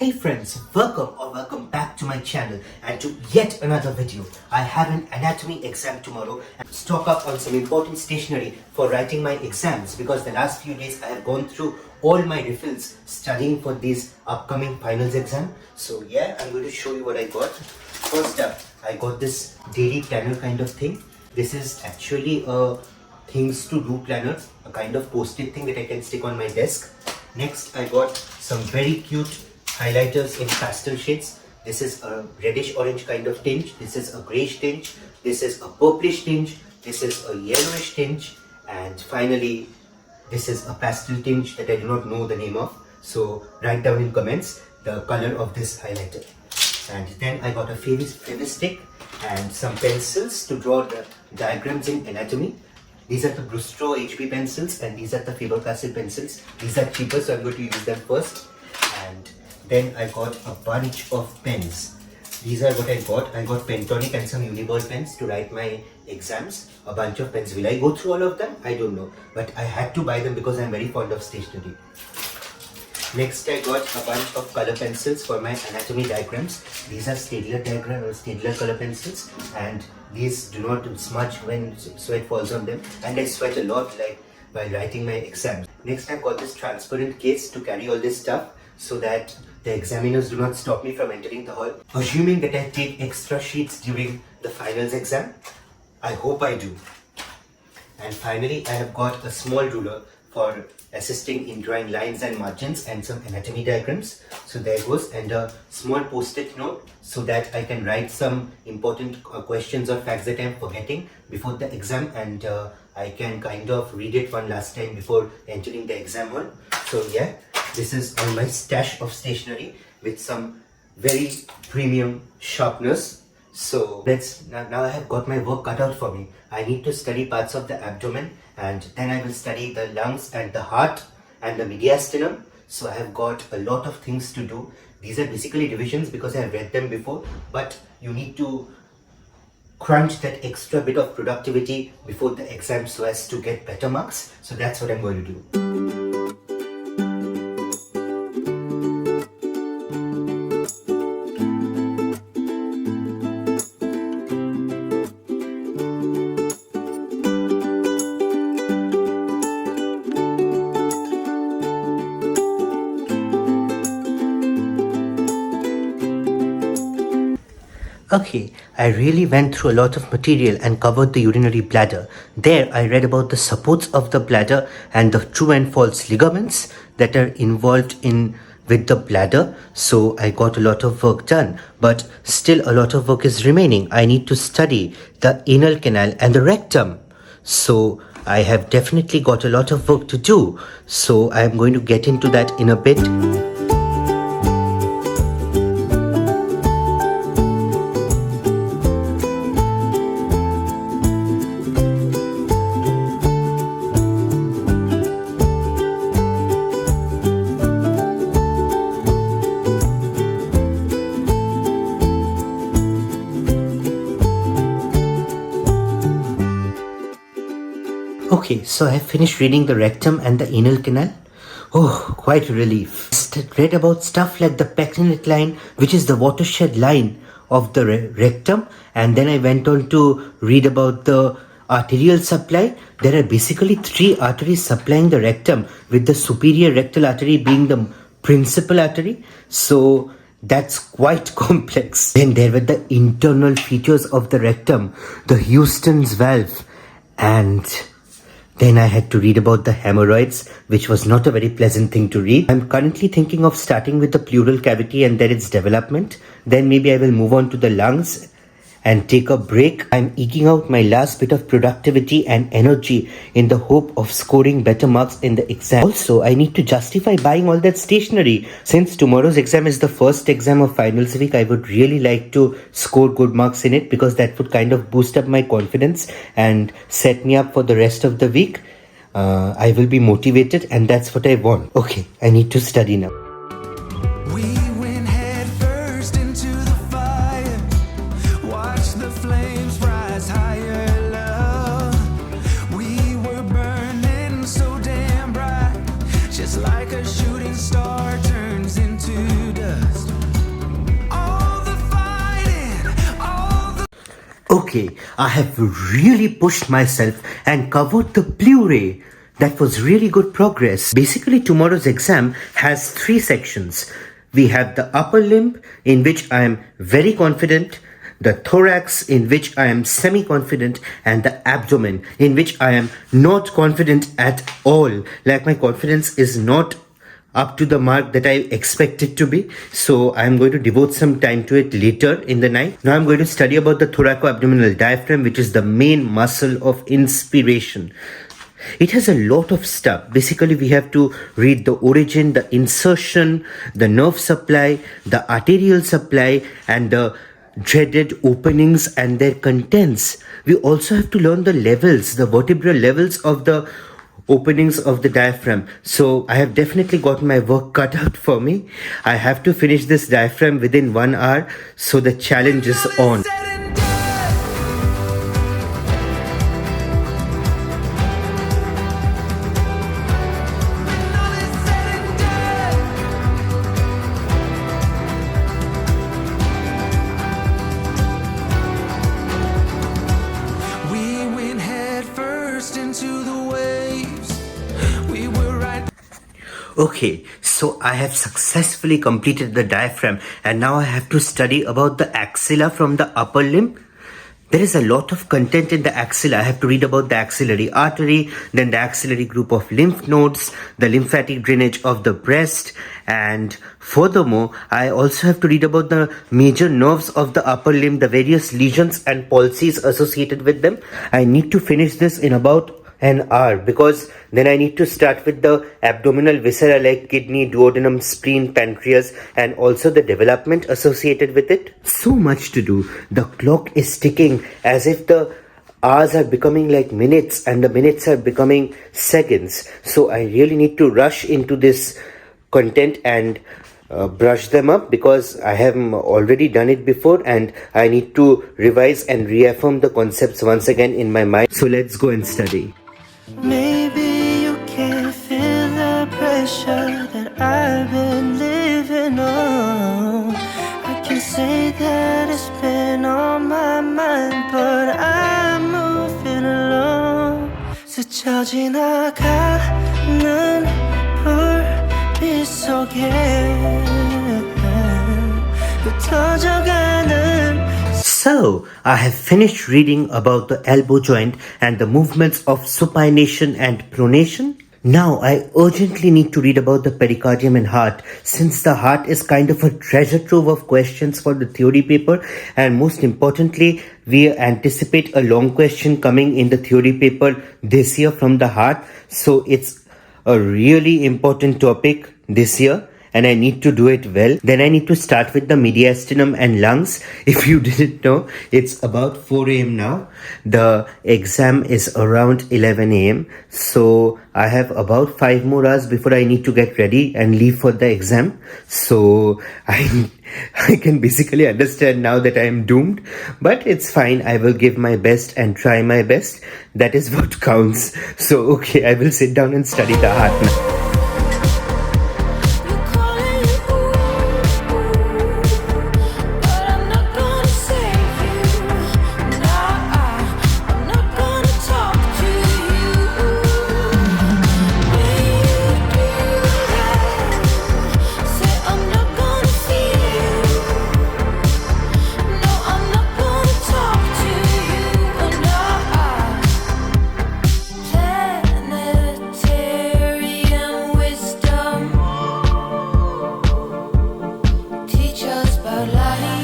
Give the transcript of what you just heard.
Hey friends, welcome back to my channel and to yet another video. I have an anatomy exam tomorrow and stock up on some important stationery for writing my exams because the last few days I have gone through all my refills studying for these upcoming finals exam. So yeah, I'm going to show you what I got. First up, I got this daily planner kind of thing. This is actually a things to do planner, a kind of post-it thing that I can stick on my desk. Next, I got some very cute highlighters in pastel shades. This is a reddish orange kind of tinge. This is a greyish tinge. This is a purplish tinge. This is a yellowish tinge. And finally, this is a pastel tinge that I do not know the name of. So write down in comments the color of this highlighter. And then I got a Fevi-Stick and some pencils to draw the diagrams in anatomy. These are the Brustro HB pencils and these are the Faber-Castell pencils. These are cheaper, so I'm going to use them first. And then I got a bunch of pens. These are what I got. I got Pentonic and some Uniball pens to write my exams. A bunch of pens. Will I go through all of them? I don't know. But I had to buy them because I'm very fond of stationery. Next, I got a bunch of color pencils for my anatomy diagrams. These are Staedtler color pencils, and these do not smudge when sweat falls on them. And I sweat a lot while writing my exams. Next, I've got this transparent case to carry all this stuff so that the examiners do not stop me from entering the hall. Assuming that I take extra sheets during the finals exam. I hope I do. And finally, I have got a small ruler for assisting in drawing lines and margins and some anatomy diagrams. So there goes, and a small post-it note so that I can write some important questions or facts that I'm forgetting before the exam, and I can kind of read it one last time before entering the exam hall. So yeah, this is all my stash of stationery with some very premium sharpeners. So now I have got my work cut out for me. I need to study parts of the abdomen, and then I will study the lungs and the heart and the mediastinum. So I have got a lot of things to do. These are basically revisions because I have read them before, but you need to crunch that extra bit of productivity before the exam so as to get better marks. So that's what I'm going to do. Okay, I really went through a lot of material and covered the urinary bladder. There I read about the supports of the bladder and the true and false ligaments that are involved with the bladder. So I got a lot of work done, but still a lot of work is remaining. I need to study the anal canal and the rectum. So I have definitely got a lot of work to do. So I'm going to get into that in a bit. Okay, so I have finished reading the rectum and the anal canal. Oh, quite a relief. Read about stuff like the pectinate line, which is the watershed line of the rectum. And then I went on to read about the arterial supply. There are basically 3 arteries supplying the rectum, with the superior rectal artery being the principal artery. So that's quite complex. Then there were the internal features of the rectum, the Houston's valve, and then I had to read about the hemorrhoids, which was not a very pleasant thing to read. I'm currently thinking of starting with the pleural cavity and then its development. Then maybe I will move on to the lungs and take a break. I'm eking out my last bit of productivity and energy in the hope of scoring better marks in the exam. Also, I need to justify buying all that stationery. Since tomorrow's exam is the first exam of finals week, I would really like to score good marks in it because that would kind of boost up my confidence and set me up for the rest of the week. I will be motivated, and that's what I want. Okay, I need to study now. Like a shooting star turns into dust. Okay, I have really pushed myself and covered the Blu-ray. That was really good progress. Basically, tomorrow's exam has 3 sections. We have the upper limb, in which I am very confident, the thorax, in which I am semi-confident, and the abdomen, in which I am not confident at all. Like, my confidence is not up to the mark that I expect it to be. So I'm going to devote some time to it later in the night. Now I'm going to study about the thoracoabdominal diaphragm, which is the main muscle of inspiration. It has a lot of stuff. Basically, we have to read the origin, the insertion, the nerve supply, the arterial supply, and the dreaded openings and their contents. We also have to learn the levels, the vertebral levels of the openings of the diaphragm. So I have definitely got my work cut out for me. I have to finish this diaphragm within 1 hour, so the challenge is on. Okay, so I have successfully completed the diaphragm, and now I have to study about the axilla from the upper limb. There is a lot of content in the axilla. I have to read about the axillary artery, then the axillary group of lymph nodes, the lymphatic drainage of the breast, and furthermore, I also have to read about the major nerves of the upper limb, the various lesions and palsies associated with them. I need to finish this in about an hour, because then I need to start with the abdominal viscera like kidney, duodenum, spleen, pancreas, and also the development associated with it. So much to do. The clock is ticking as if the hours are becoming like minutes and the minutes are becoming seconds. So I really need to rush into this content and brush them up, because I have already done it before and I need to revise and reaffirm the concepts once again in my mind. So let's go and study. Maybe you can feel the pressure that I've been living on. I can say that it's been on my mind, but I'm moving along. 스쳐 지나가는 불빛 속에 흩어져가는. So, I have finished reading about the elbow joint and the movements of supination and pronation. Now, I urgently need to read about the pericardium and heart, since the heart is kind of a treasure trove of questions for the theory paper, and most importantly, we anticipate a long question coming in the theory paper this year from the heart. So, it's a really important topic this year, and I need to do it well. Then I need to start with the mediastinum and lungs. If you didn't know, it's about 4 a.m. now. The exam is around 11 a.m. So I have about 5 more hours before I need to get ready and leave for the exam. So I can basically understand now that I am doomed, but it's fine. I will give my best and try my best. That is what counts. So okay, I will sit down and study the heart now. Teach us about life.